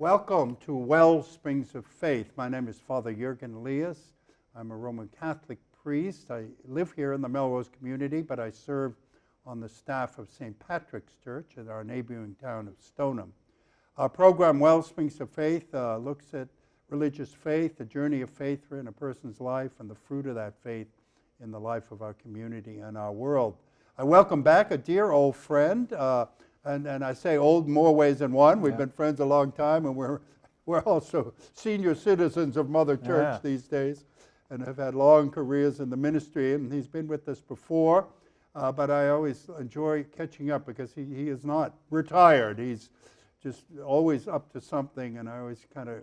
Welcome to Wellsprings of Faith. My name is Father Liias. I'm a Roman Catholic priest. I live here in the Melrose community, but I serve on the staff of St. Patrick's Church in our neighboring town of Stoneham. Our program, Wellsprings of Faith, looks at religious faith, the journey of faith in a person's life, and the fruit of that faith in the life of our community and our world. I welcome back a dear old friend, and I say old in more ways than one. We've been friends a long time, and we're also senior citizens of Mother Church these days, and have had long careers in the ministry. And he's been with us before, but I always enjoy catching up because he is not retired. He's just always up to something, and I always kind of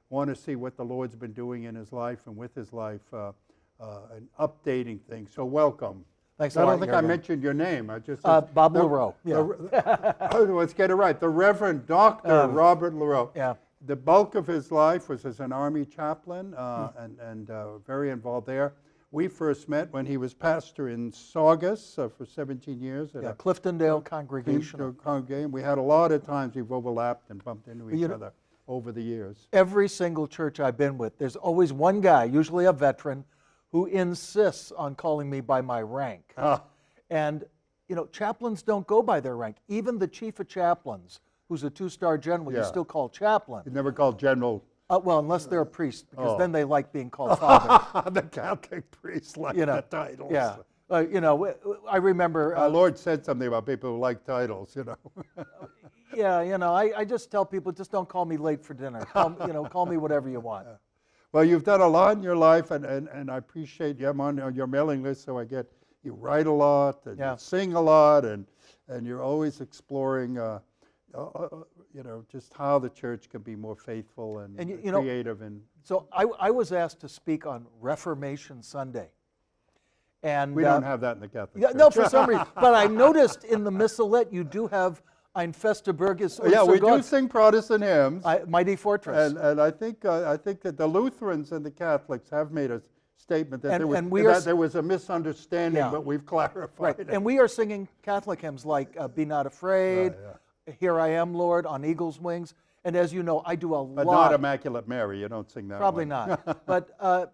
want to see what the Lord's been doing in his life and with his life, and updating things. So welcome. Thanks I don't think I mentioned your name. I just Bob Leroe. Let's get it right. The Reverend Dr. Robert Leroe. Yeah. The bulk of his life was as an Army chaplain, and very involved there. We first met when he was pastor in Saugus for 17 years at a Cliftondale congregation. We had a lot of times we've overlapped and bumped into each other over the years. Every single church I've been with, there's always one guy, usually a veteran, who insists on calling me by my rank. And, you know, chaplains don't go by their rank. Even the chief of chaplains, who's a 2-star general, you still call chaplain. You never called general. Well, unless they're a priest, because then they like being called father. The Catholic priests like the titles. Yeah. You know, I remember... Our Lord said something about people who like titles, you know. Yeah, you know, I just tell people, just don't call me late for dinner. Call me whatever you want. Well, you've done a lot in your life, and I appreciate you. I'm on your mailing list, so you write a lot, and you sing a lot, and you're always exploring, just how the church can be more faithful and creative. So I was asked to speak on Reformation Sunday. And we don't have that in the Catholic Church. No, for some reason. But I noticed in the missalette you do have Ein Feste Burg ist unser we Gott. do sing Protestant hymns. Mighty Fortress. And I think that the Lutherans and the Catholics have made a statement that, there was a misunderstanding, but we've clarified it. And we are singing Catholic hymns like Be Not Afraid, Here I Am, Lord, On Eagle's Wings. And as you know, I do a lot. But not Immaculate Mary, you don't sing that Probably one. not. But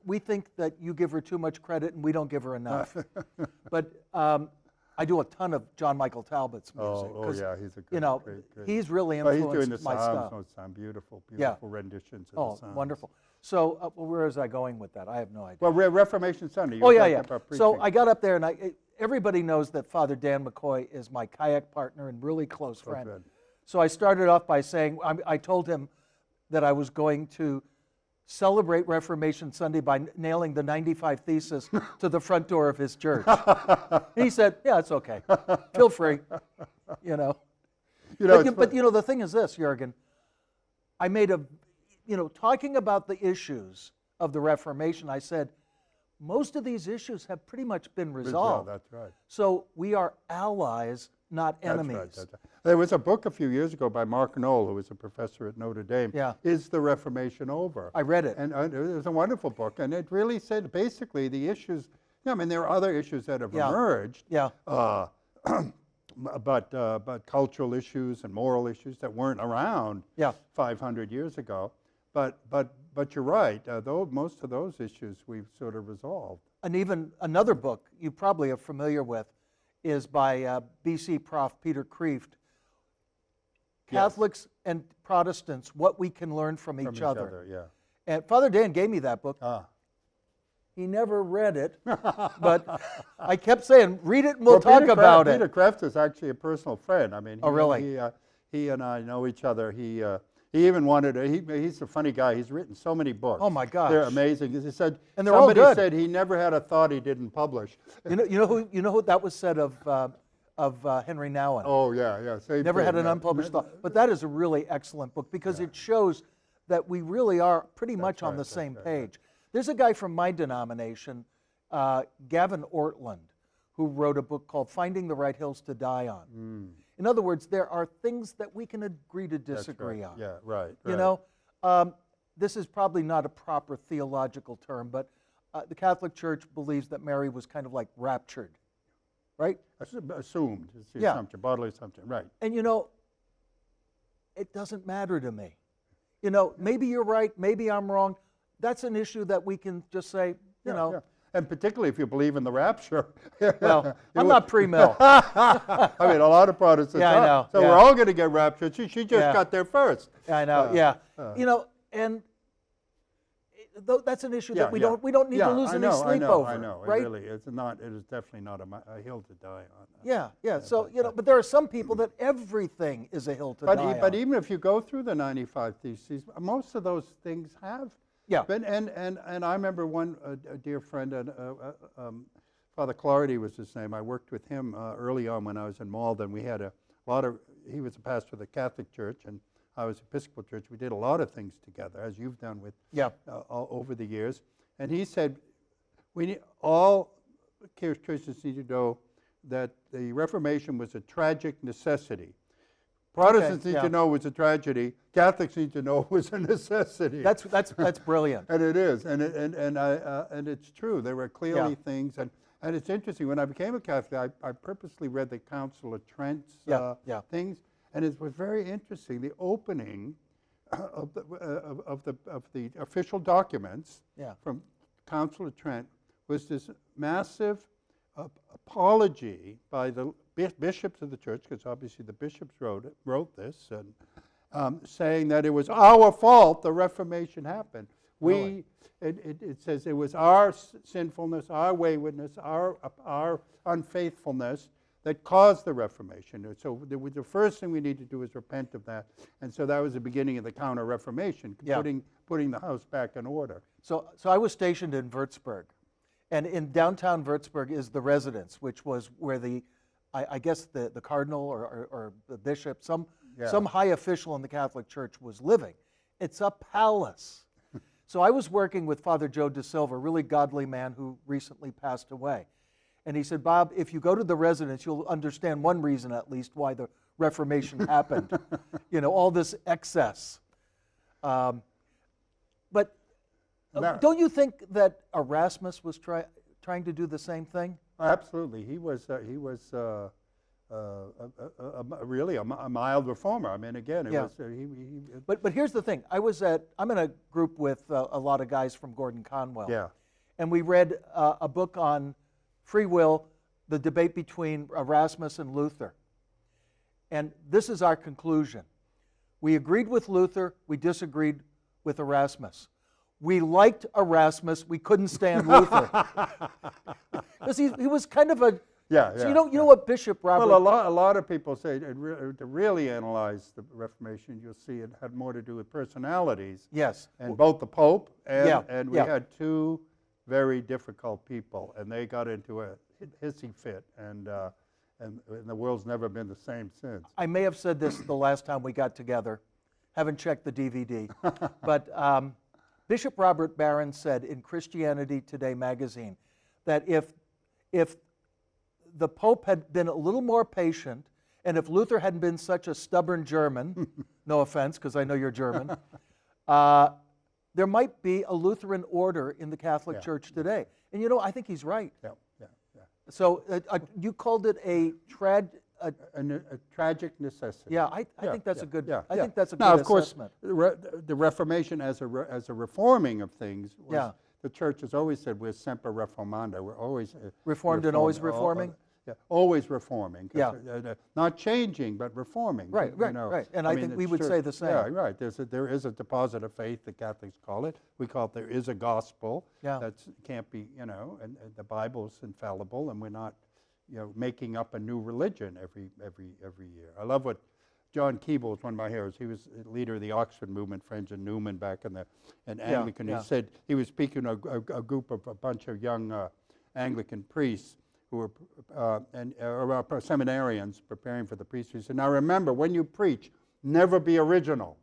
we think that you give her too much credit and we don't give her enough. But I do a ton of John Michael Talbot's music. He's a great. He's really influenced he's doing the my stuff. Most time, beautiful renditions of the Psalms. Wonderful. So where was I going with that? I have no idea. Well, Reformation Sunday. So I got up there, and everybody knows that Father Dan McCoy is my kayak partner and really close friend. Good. So I started off by saying, I told him that I was going to celebrate Reformation Sunday by nailing the 95 Thesis to the front door of his church. He said, yeah, it's okay. Feel free, you know. But the thing is this, Jürgen, I made talking about the issues of the Reformation, I said, most of these issues have pretty much been resolved. That's right. So we are allies, not enemies. That's right. There was a book a few years ago by Mark Knoll, who was a professor at Notre Dame. Is the Reformation Over? I read it. And it was a wonderful book. And it really said basically the issues, there are other issues that have emerged. But cultural issues and moral issues that weren't around 500 years ago. But you're right, though most of those issues we've sort of resolved. And even another book you probably are familiar with is by BC Prof. Peter Kreeft, Catholics and Protestants, What We Can Learn from Each Other. And Father Dan gave me that book. He never read it, but I kept saying, read it and we'll talk about it. Peter Kreeft is actually a personal friend. I mean, he and I know each other. He even wanted he's a funny guy. He's written so many books. Oh my gosh. They're amazing. He said, and they're all good. Somebody said he never had a thought he didn't publish. You know who that was said of Henry Nouwen. Oh yeah. Never had an unpublished thought. But that is a really excellent book because it shows that we really are pretty much on the same page. There's a guy from my denomination, Gavin Ortland, who wrote a book called Finding the Right Hills to Die On. In other words, there are things that we can agree to disagree on. Yeah, right. You know, this is probably not a proper theological term, but the Catholic Church believes that Mary was kind of like raptured, right? Assumed. It's the assumption, bodily assumption, right. And you know, it doesn't matter to me. You know, maybe you're right, maybe I'm wrong. That's an issue that we can just say, you know. Yeah. And particularly if you believe in the rapture. Well, I'm not pre-mill. I mean, a lot of Protestants Yeah, I are. know, So yeah. we're all going to get raptured. She just Yeah. got there first. I know, yeah. You know, and that's an issue that we don't need to lose any sleep over. I know. Right? It is definitely not a hill to die on. Yeah. So, you know, but there are some people that everything is a hill to die on. But even if you go through the 95 Theses, most of those things have been. And I remember one a dear friend, Father Clarity was his name. I worked with him early on when I was in Malden. We had he was a pastor of the Catholic Church, and I was Episcopal Church. We did a lot of things together, as you've done with all over the years. And he said, all Christians need to know that the Reformation was a tragic necessity. Protestants need to know it was a tragedy. Catholics need to know it was a necessity. That's brilliant. And it is, and it's true. There were clearly things, and it's interesting. When I became a Catholic, I purposely read the Council of Trent's things, and it was very interesting. The opening of the official documents from Council of Trent was this massive apology by the bishops of the church, because obviously the bishops wrote this, and saying that it was our fault the Reformation happened. It says it was our sinfulness, our waywardness, our unfaithfulness that caused the Reformation. So the first thing we need to do is repent of that. And so that was the beginning of the Counter-Reformation, putting the house back in order. So I was stationed in Würzburg, and in downtown Würzburg is the residence, which was where I guess the cardinal or the bishop, some high official in the Catholic Church was living. It's a palace. So I was working with Father Joe De Silva, a really godly man who recently passed away. And he said, Bob, if you go to the residence, you'll understand one reason at least why the Reformation happened. You know, all this excess. But don't you think that Erasmus was trying to do the same thing? Absolutely. He was really a mild reformer. I mean, again, it was. But here's the thing. I'm in a group with a lot of guys from Gordon Conwell. Yeah. And we read a book on free will, the debate between Erasmus and Luther. And this is our conclusion. We agreed with Luther. We disagreed with Erasmus. We liked Erasmus. We couldn't stand Luther. Because he was kind of a... So you know what Bishop Robert... Well, a lot of people say to really analyze the Reformation, you'll see it had more to do with personalities. Yes. And both the Pope and we had two very difficult people, and they got into a hissy fit, and the world's never been the same since. I may have said this the last time we got together. Haven't checked the DVD. But Bishop Robert Barron said in Christianity Today magazine that if the Pope had been a little more patient, and if Luther hadn't been such a stubborn German, no offense, because I know you're German, there might be a Lutheran order in the Catholic Church today. And you know, I think he's right. Yeah. So you called it a tragic necessity. Yeah, I think that's a good. I think that's a good now, of course, assessment. the Reformation as a reforming of things. The Church has always said we're semper reformanda. We're always reformed and always reforming. Always reforming. Not changing, but reforming. Right. And I think we would say the same. Yeah, right. There is a deposit of faith, the Catholics call it. We call it there is a gospel. That can't be, and the Bible's infallible, and we're not, making up a new religion every year. I love what John Keble is one of my heroes. He was the leader of the Oxford movement, Friends of Newman back in Anglican. He said he was speaking to a group of a bunch of young Anglican priests who were seminarians preparing for the priesthood. He said, now remember, when you preach, never be original.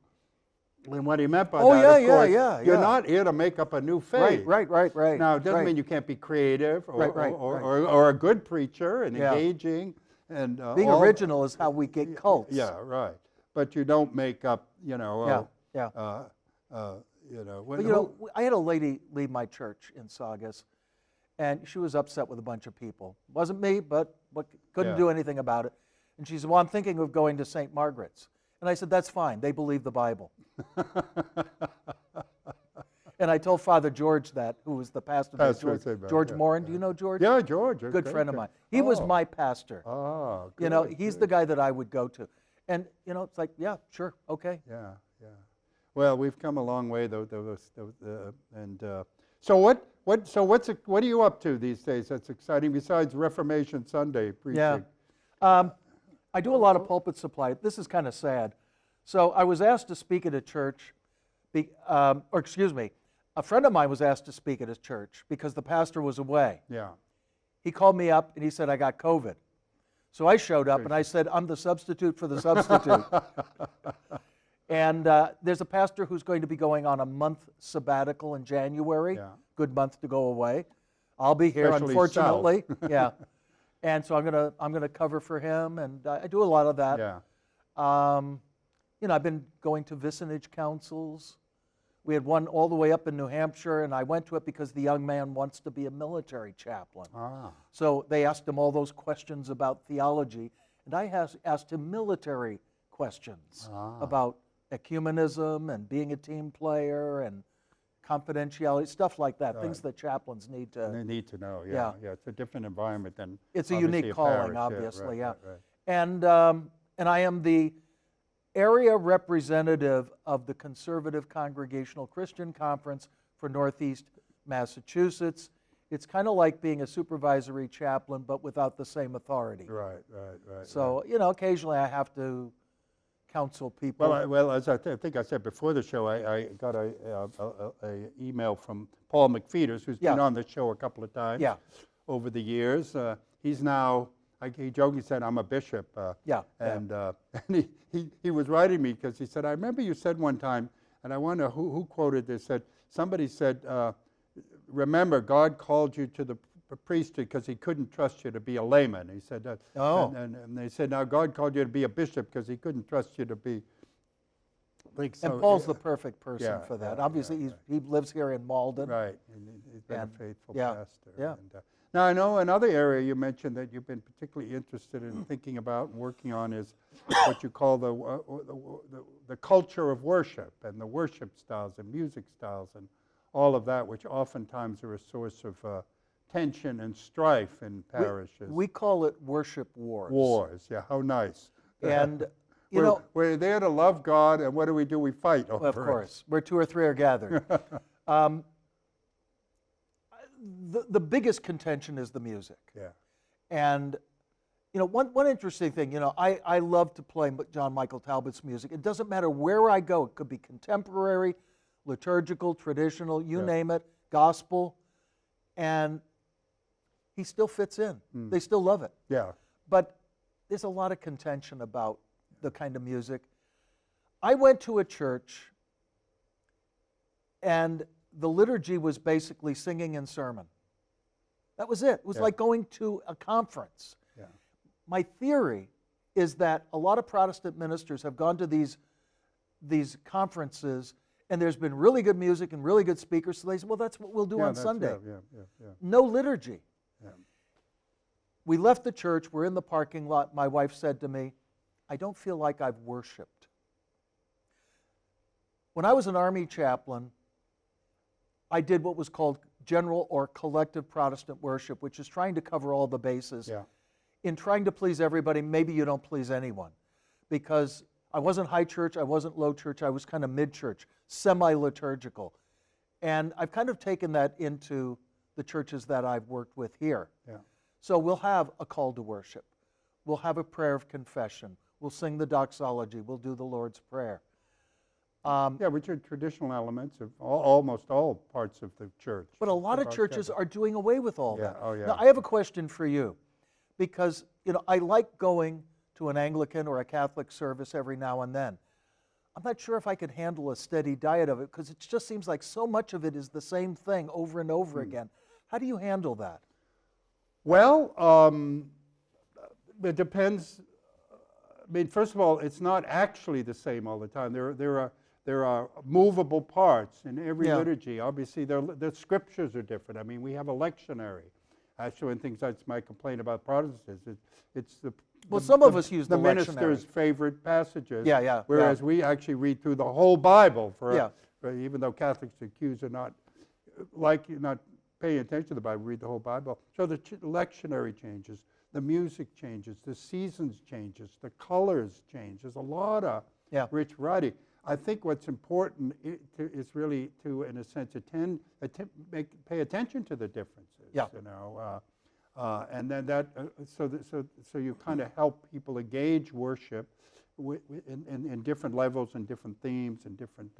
And what he meant by that, of course, you're not here to make up a new faith. Right. Now, it doesn't mean you can't be creative or a good preacher and engaging. And being original is how we get cults. Yeah, right. But you don't make up, Well, I had a lady leave my church in Saugus, and she was upset with a bunch of people. Wasn't me, but couldn't do anything about it. And she said, well, I'm thinking of going to St. Margaret's. And And I said, that's fine. They believe the Bible. And I told Father George that, who was the pastor there, George Morin. Do you know George? Yeah, George. Good friend of mine. He was my pastor. Oh, good, you know, he's the guy that I would go to. And, you know, it's like, yeah, sure, okay. Yeah, yeah. Well, we've come a long way, though. So what are you up to these days that's exciting besides Reformation Sunday preaching? Yeah. I do a lot of pulpit supply. This is kind of sad. So I was asked to speak at a church, a friend of mine was asked to speak at his church because the pastor was away. Yeah. He called me up and he said, I got COVID. So I showed up and I said, I'm the substitute for the substitute. And there's a pastor who's going to be going on a month sabbatical in January. Yeah. Good month to go away. I'll be here, especially unfortunately. Yeah. And so I'm gonna cover for him, and I do a lot of that. Yeah. You know, I've been going to vicinage councils. We had one all the way up in New Hampshire, and I went to it because the young man wants to be a military chaplain. Ah. So they asked him all those questions about theology, and I asked him military questions about ecumenism and being a team player and confidentiality, stuff like that, things that chaplains need to... They need to know, yeah. It's a different environment than it's a unique calling, parish. Obviously, Right. And I am the area representative of the Conservative Congregational Christian Conference for Northeast Massachusetts. It's kind of like being a supervisory chaplain, but without the same authority. Right. So, you know, occasionally I have to counsel people. Well, as I think I said before the show, I got a email from Paul McFeeters, who's been on the show a couple of times over the years. He's now, he jokingly said, I'm a bishop. And he was writing me because he said, I remember you said one time, and I wonder who quoted this, somebody said, remember, God called you to the priesthood because he couldn't trust you to be a layman. He said that. Oh. And they said, now God called you to be a bishop because he couldn't trust you to be. And Paul's the perfect person for that. Obviously, he lives here in Malden. Right. And he's been a faithful pastor. Yeah. And, now, I know another area you mentioned that you've been particularly interested in thinking about and working on is what you call the culture of worship and the worship styles and music styles and all of that, which oftentimes are a source of tension and strife in parishes. We call it worship wars. Wars, yeah, how nice. And, we're there to love God, and what do? We fight over it. Of course, where two or three are gathered. The biggest contention is the music. Yeah. And, you know, one interesting thing, you know, I love to play John Michael Talbot's music. It doesn't matter where I go. It could be contemporary, liturgical, traditional, you name it, gospel, and he still fits in. They still love it. Yeah. But there's a lot of contention about the kind of music. I went to a church, and the liturgy was basically singing and sermon. That was it. It was like going to a conference. Yeah. My theory is that a lot of Protestant ministers have gone to these conferences, and there's been really good music and really good speakers, so they say, well, that's what we'll do on Sunday. No liturgy. Yeah. We left the church, we're in the parking lot, my wife said to me, I don't feel like I've worshiped. When I was an Army chaplain, I did what was called general or collective Protestant worship, which is trying to cover all the bases. Yeah. In trying to please everybody, maybe you don't please anyone. Because I wasn't high church, I wasn't low church, I was kind of mid-church, semi-liturgical. And I've kind of taken that into the churches that I've worked with here. Yeah. So we'll have a call to worship. We'll have a prayer of confession. We'll sing the doxology. We'll do the Lord's Prayer. Which are traditional elements of almost all parts of the church. But a lot of churches are doing away with all that. Oh, yeah. Now, I have a question for you, because I like going to an Anglican or a Catholic service every now and then. I'm not sure if I could handle a steady diet of it, because it just seems like so much of it is the same thing over and over again. How do you handle that? Well, it depends. I mean, first of all, it's not actually the same all the time. There are movable parts in every liturgy. Obviously, the scriptures are different. I mean, we have a lectionary. Actually, one thing that's my complaint about Protestants is it's Well, some of us use the minister's lectionary. favorite passages. Yeah, yeah, Whereas we actually read through the whole Bible Yeah. even though Catholics accuse of not paying attention to the Bible, read the whole Bible. So the lectionary changes, the music changes, the seasons changes, the colors change. There's a lot of rich variety. I think what's important is really to, in a sense, pay attention to the differences. Yeah. You know, and then so you kind of help people engage worship in different levels and different themes and different.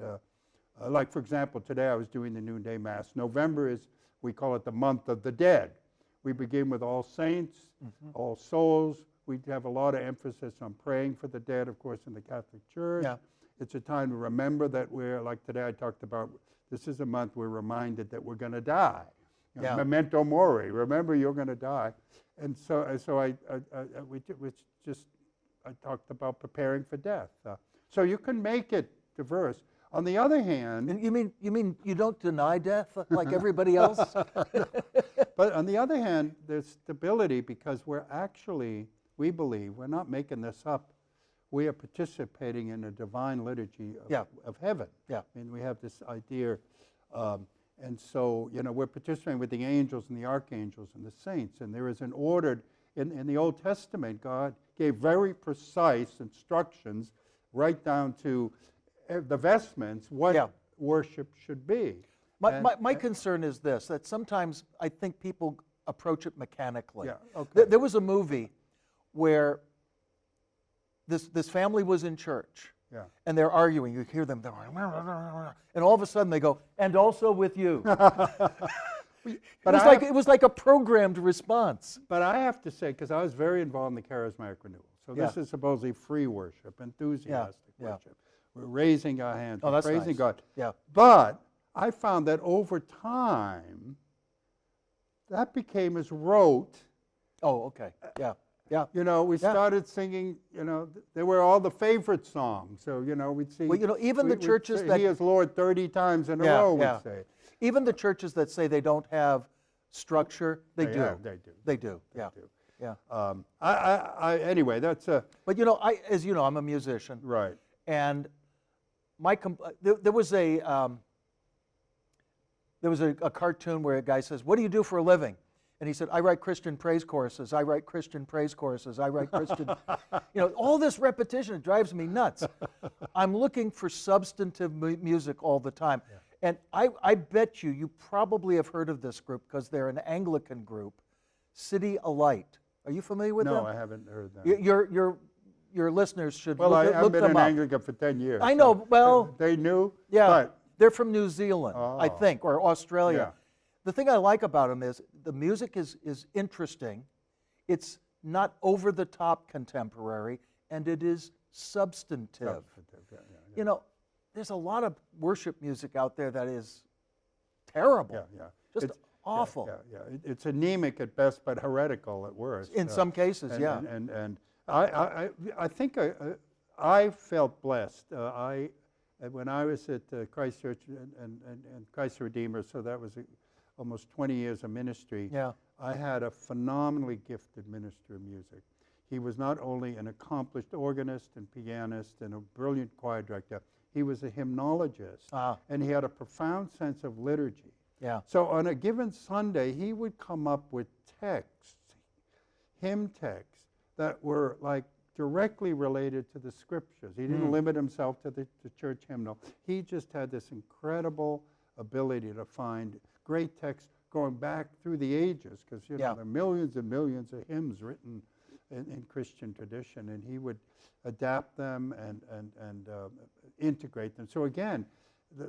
Like for example, today I was doing the noonday mass. November is, we call it the month of the dead. We begin with All Saints, All Souls. We have a lot of emphasis on praying for the dead, of course, in the Catholic Church. Yeah. It's a time to remember that we're, like today I talked about, this is a month we're reminded that we're going to die. You know, memento mori, remember you're going to die. And so I talked about preparing for death. So you can make it diverse. On the other hand... And you mean you don't deny death like everybody else? But on the other hand, there's stability because we believe, we're not making this up, we are participating in a divine liturgy of heaven. Yeah. I mean, we have this idea, and so, you know, we're participating with the angels and the archangels and the saints, and there is an order. In the Old Testament, God gave very precise instructions right down to the vestments, what worship should be. My concern is this, that sometimes I think people approach it mechanically. Yeah, okay. There was a movie where this family was in church, and they're arguing. You hear them, and all of a sudden they go, and also with you. It was like a programmed response. But I have to say, because I was very involved in the charismatic renewal, so this is supposedly free worship, enthusiastic worship. We're raising our hands, we're praising God. Yeah. But I found that over time, that became as rote. Oh, okay. Yeah. Yeah. You know, we started singing, you know, there were all the favorite songs. So, you know, we'd sing. Well, you know, even the churches that... He is Lord 30 times in a row, we'd say. Even the churches that say they don't have structure, they do. They do. They do, yeah. Yeah. Anyway, that's a... But, you know, as you know, I'm a musician. Right. And there was a cartoon where a guy says, "What do you do for a living?" And he said, "I write Christian praise choruses. I write Christian praise choruses. I write Christian..." You know, all this repetition, it drives me nuts. I'm looking for substantive music all the time. Yeah. And I bet you probably have heard of this group because they're an Anglican group, City Alight. Are you familiar with them? No, I haven't heard them. Your listeners should look them up. Well, I've been in Anglican for 10 years. I know, well... They knew? Yeah, but they're from New Zealand, I think, or Australia. Yeah. The thing I like about them is the music is interesting. It's not over-the-top contemporary, and it is substantive. You know, there's a lot of worship music out there that is terrible. Just awful. It's anemic at best, but heretical at worst. In some cases, And I think I felt blessed. When I was at Christ Church and Christ the Redeemer, so that was almost 20 years of ministry, I had a phenomenally gifted minister of music. He was not only an accomplished organist and pianist and a brilliant choir director, he was a hymnologist, and he had a profound sense of liturgy. Yeah. So on a given Sunday, he would come up with texts, hymn texts, that were like directly related to the scriptures. He didn't limit himself to the church hymnal. He just had this incredible ability to find great texts going back through the ages, because you know there are millions and millions of hymns written in Christian tradition, and he would adapt them and integrate them. So again,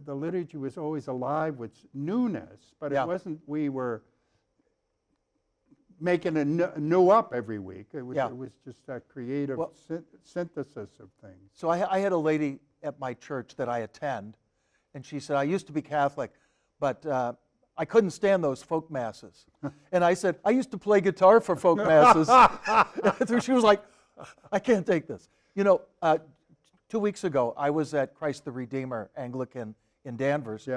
the liturgy was always alive with newness, but it wasn't we were making a new up every week. It was just that creative synthesis of things. So I had a lady at my church that I attend, and she said, "I used to be Catholic, but I couldn't stand those folk masses." And I said, "I used to play guitar for folk masses." She was like, "I can't take this." You know, 2 weeks ago, I was at Christ the Redeemer Anglican in Danvers.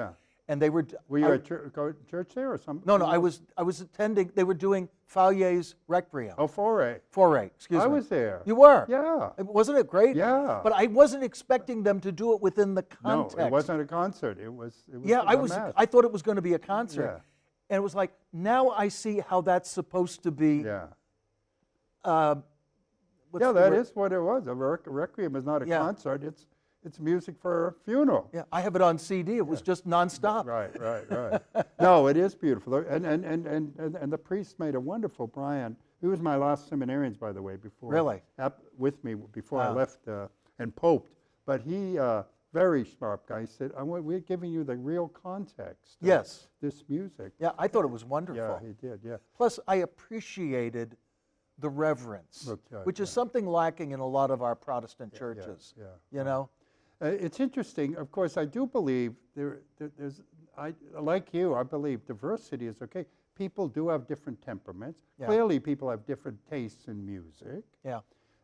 and they were. Were you at church there or something? No, I was attending. They were doing Faye's Requiem. Oh, Foray. Foray, excuse me. I was there. You were? Yeah. Wasn't it great? Yeah. But I wasn't expecting them to do it within the context. No, it wasn't a concert. It was Yeah, a mass. I thought it was going to be a concert. Yeah. And it was like, now I see how that's supposed to be. Yeah. What's Yeah, the that word? is what it was. A requiem is not a Yeah. concert. It's music for a funeral. Yeah, I have it on CD. It was just nonstop. Right. No, it is beautiful. And the priest made a wonderful, Brian. He was my last seminarian, by the way, before. Really? With me before I Wow. left and poped. But he, very sharp guy, said, we're giving you the real context of Yes. this music. Yeah, I thought it was wonderful. Yeah, he did, yeah. Plus, I appreciated the reverence, which is something lacking in a lot of our Protestant churches. Yeah. You know? It's interesting. Of course, I do believe like you, I believe diversity is okay. People do have different temperaments. Yeah. Clearly, people have different tastes in music. Yeah.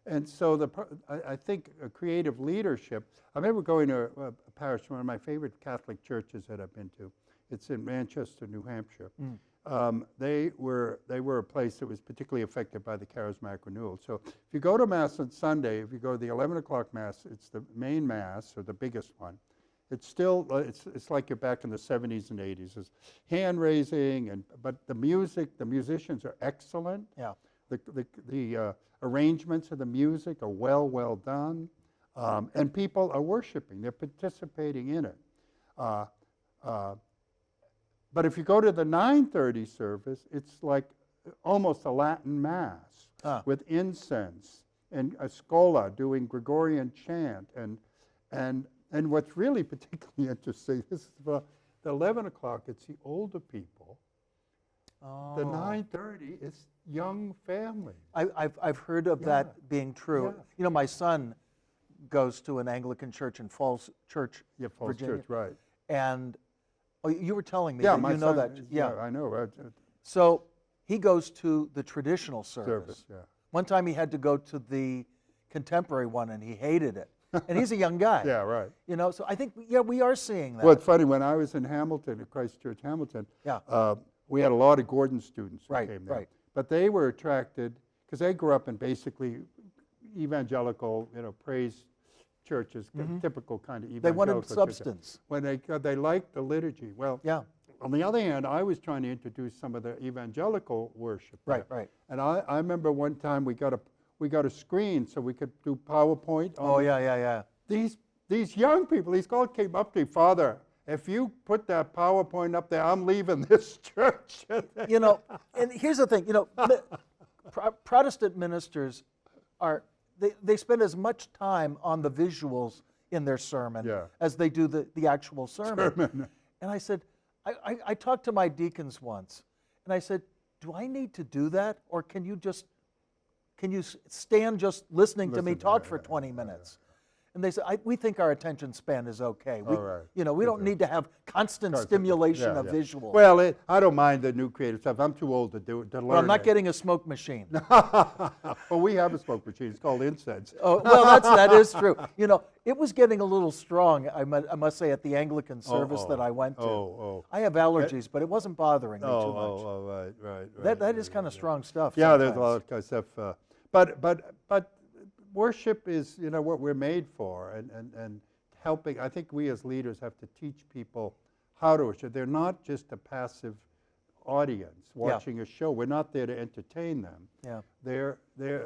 And so I think creative leadership, I remember going to a parish, one of my favorite Catholic churches that I've been to. It's in Manchester, New Hampshire. They were a place that was particularly affected by the charismatic renewal. So if you go to Mass on Sunday, if you go to the 11 o'clock Mass, it's the main Mass, or the biggest one. It's still, it's like you're back in the 70s and 80s. There's hand raising, but the music, the musicians are excellent. Yeah. The arrangements of the music are well done. And people are worshiping, they're participating in it. But if you go to the 9:30 service, it's like almost a Latin Mass with incense and a schola doing Gregorian chant. And what's really particularly interesting, this is the 11 o'clock, it's the older people. Oh. The 9:30 is young families. I've heard of that being true. Yeah. You know, my son goes to an Anglican church in Falls Church, Yeah, Falls Virginia. Church, right. And you were telling me Yeah, that my you know son that. is- Yeah. I know. So he goes to the traditional service. Yeah. One time he had to go to the contemporary one and he hated it. And he's a young guy. Yeah, right. You know, so I think, we are seeing that. Well, it's funny, when I was in Hamilton, at Christ Church Hamilton, we had a lot of Gordon students who came there. Right. But they were attracted, because they grew up in basically evangelical, praise churches, typical kind of They evangelical wanted churches. substance. When they liked the liturgy. Well, Yeah. on the other hand, I was trying to introduce some of the evangelical worship. Right. And I remember one time we got a screen so we could do PowerPoint. Oh, yeah. These young people, these guys came up to me, Father, if you put that PowerPoint up there, I'm leaving this church. You know, and here's the thing, Protestant ministers they spend as much time on the visuals in their sermon as they do the actual sermon. And I said, I talked to my deacons once, and I said, do I need to do that, or can you stand just listening to me talk for 20 minutes? And they said, we think our attention span is okay. We, we don't need to have constant stimulation of visual. Well, I don't mind the new creative stuff. I'm too old to learn Well, I'm not it. getting a smoke machine. Well, we have a smoke machine. It's called incense. Oh, well, that is true. It was getting a little strong, I must say, at the Anglican service that I went to. I have allergies, but it wasn't bothering me too much. Right. That is kind of strong stuff. Yeah, sometimes. there's a lot of kind of stuff. But worship is, what we're made for, and helping. I think we as leaders have to teach people how to worship. They're not just a passive audience watching a show. We're not there to entertain them. Yeah.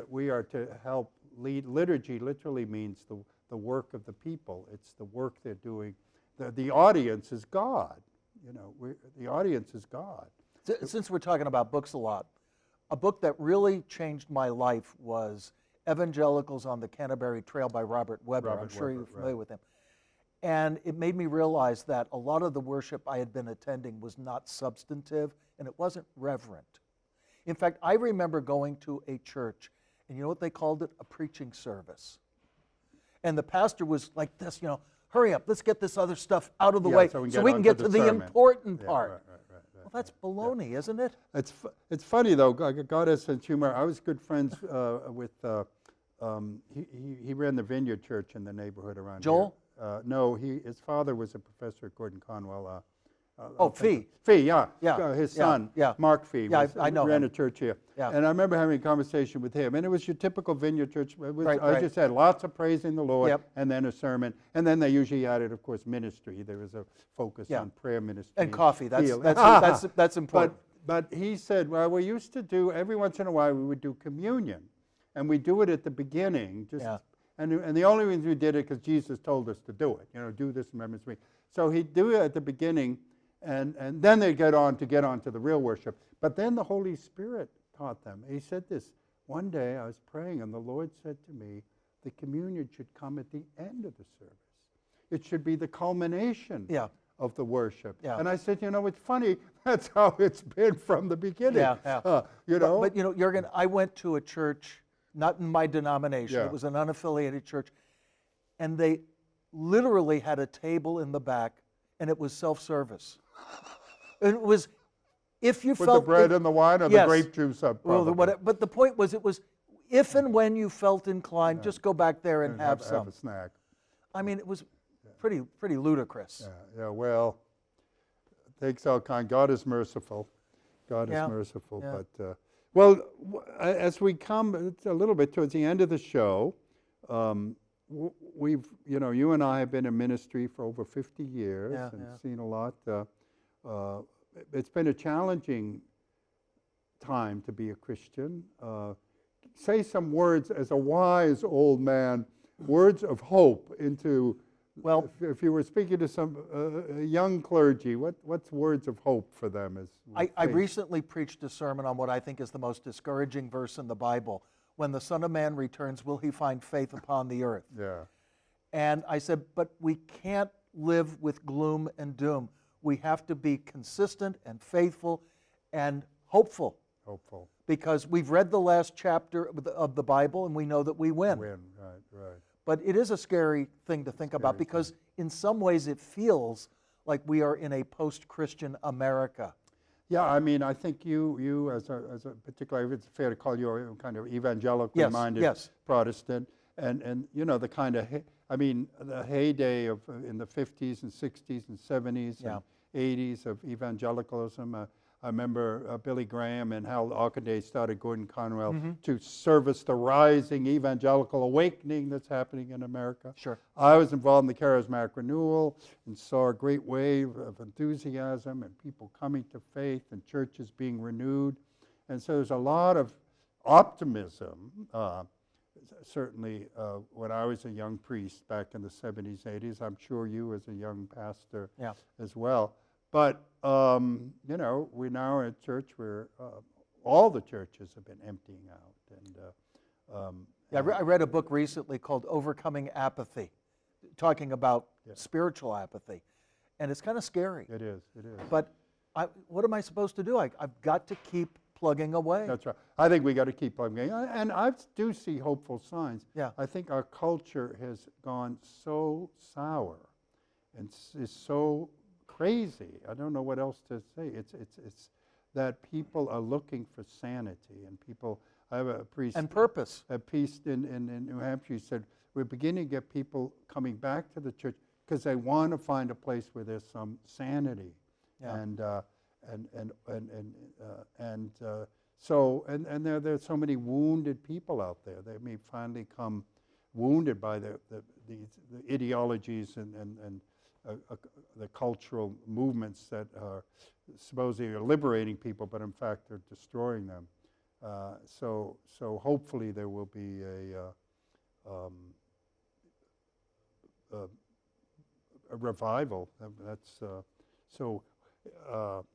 We are to help lead. Liturgy literally means the work of the people. It's the work they're doing. The audience is God. The audience is God. Since we're talking about books a lot, a book that really changed my life was Evangelicals on the Canterbury Trail by Robert Webber. I'm sure you're familiar with him. And it made me realize that a lot of the worship I had been attending was not substantive, and it wasn't reverent. In fact, I remember going to a church, and you know what they called it? A preaching service. And the pastor was like this, hurry up, let's get this other stuff out of the way so we can get to the important part. Well, that's baloney, isn't it? It's funny, though. God has sense of humor. I was good friends with, he ran the Vineyard Church in the neighborhood around Joel? here. No, his father was a professor at Gordon Conwell, Fee. Fee, yeah. Yeah, His yeah, son, yeah. Mark Fee, Yeah, I know ran him. a church here. Yeah. And I remember having a conversation with him. And it was your typical vineyard church. It was, Right, I right. just had lots of praising the Lord, Yep. and then a sermon. And then they usually added, of course, ministry. There was a focus Yeah. on prayer ministry. And coffee. That's healing. that's important. But he said, well, we used to do, every once in a while, we would do communion. And we do it at the beginning. Yeah. And the only reason we did it because Jesus told us to do it. Do this in remembrance of me. So he'd do it at the beginning, and then they'd get on to the real worship. But then the Holy Spirit taught them. He said this, one day I was praying, and the Lord said to me, the communion should come at the end of the service. It should be the culmination of the worship. Yeah. And I said, it's funny, that's how it's been from the beginning. Yeah, yeah. But Jürgen, I went to a church, not in my denomination, Yeah. it was an unaffiliated church, and they literally had a table in the back, and it was self-service. It was, if you with felt... the bread and the wine or Yes. the grape juice up. Well, probably. but the point was, it was, if and when you felt inclined, just go back there and have some. Have a snack. I mean, it was pretty ludicrous. Yeah, well, takes all kind. God is merciful. God is merciful. Yeah. But, as we come a little bit towards the end of the show, we've, you and I have been in ministry for over 50 years and seen a lot. It's been a challenging time to be a Christian. Say some words as a wise old man, words of hope into... Well, if you were speaking to some young clergy, what's words of hope for them? I recently preached a sermon on what I think is the most discouraging verse in the Bible. When the Son of Man returns, will he find faith upon the earth? Yeah. And I said, but we can't live with gloom and doom. We have to be consistent and faithful and hopeful. Hopeful. Because we've read the last chapter of the Bible and we know that we win. Right. But it is a scary thing to think about because in some ways it feels like we are in a post-Christian America. Yeah, I mean, I think you as a particularly, if it's fair to call you a kind of evangelically minded Protestant, and the kind of, the heyday of in the 50s and 60s and 70s and 80s of evangelicalism. I remember Billy Graham and Hal Arcaday started Gordon Conwell to service the rising evangelical awakening that's happening in America. Sure. I was involved in the charismatic renewal and saw a great wave of enthusiasm and people coming to faith and churches being renewed. And so there's a lot of optimism, certainly when I was a young priest back in the 70s, 80s. I'm sure you as a young pastor as well. But, we're now at a church where all the churches have been emptying out. And I read a book recently called Overcoming Apathy, talking about spiritual apathy. And it's kind of scary. It is. But what am I supposed to do? I've got to keep plugging away. That's right. I think we got to keep plugging. And I do see hopeful signs. Yeah. I think our culture has gone so sour and is so crazy. I don't know what else to say. It's that people are looking for sanity, and people. I have a priest and purpose. A priest in New Hampshire said we're beginning to get people coming back to the church because they want to find a place where there's some sanity, so there's so many wounded people out there. They may finally come wounded by the ideologies and the cultural movements that are supposedly liberating people, but in fact are destroying them. So hopefully there will be a revival.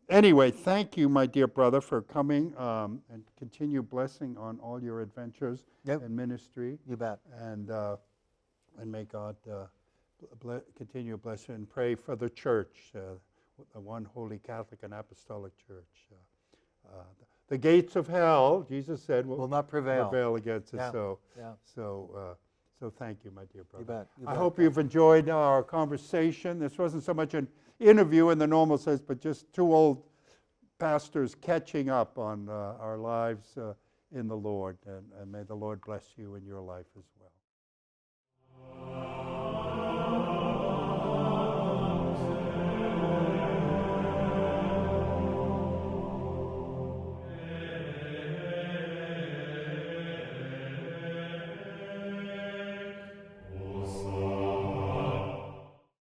Anyway, thank you, my dear brother, for coming and continue blessing on all your adventures and ministry. You bet. And may God continue to bless you, and pray for the church, the one holy Catholic and Apostolic Church. The gates of hell, Jesus said, will not prevail against us. Yeah. So thank you, my dear brother. You bet. I hope you've enjoyed our conversation. This wasn't so much an interview in the normal sense, but just two old pastors catching up on our lives in the Lord. And may the Lord bless you in your life as well.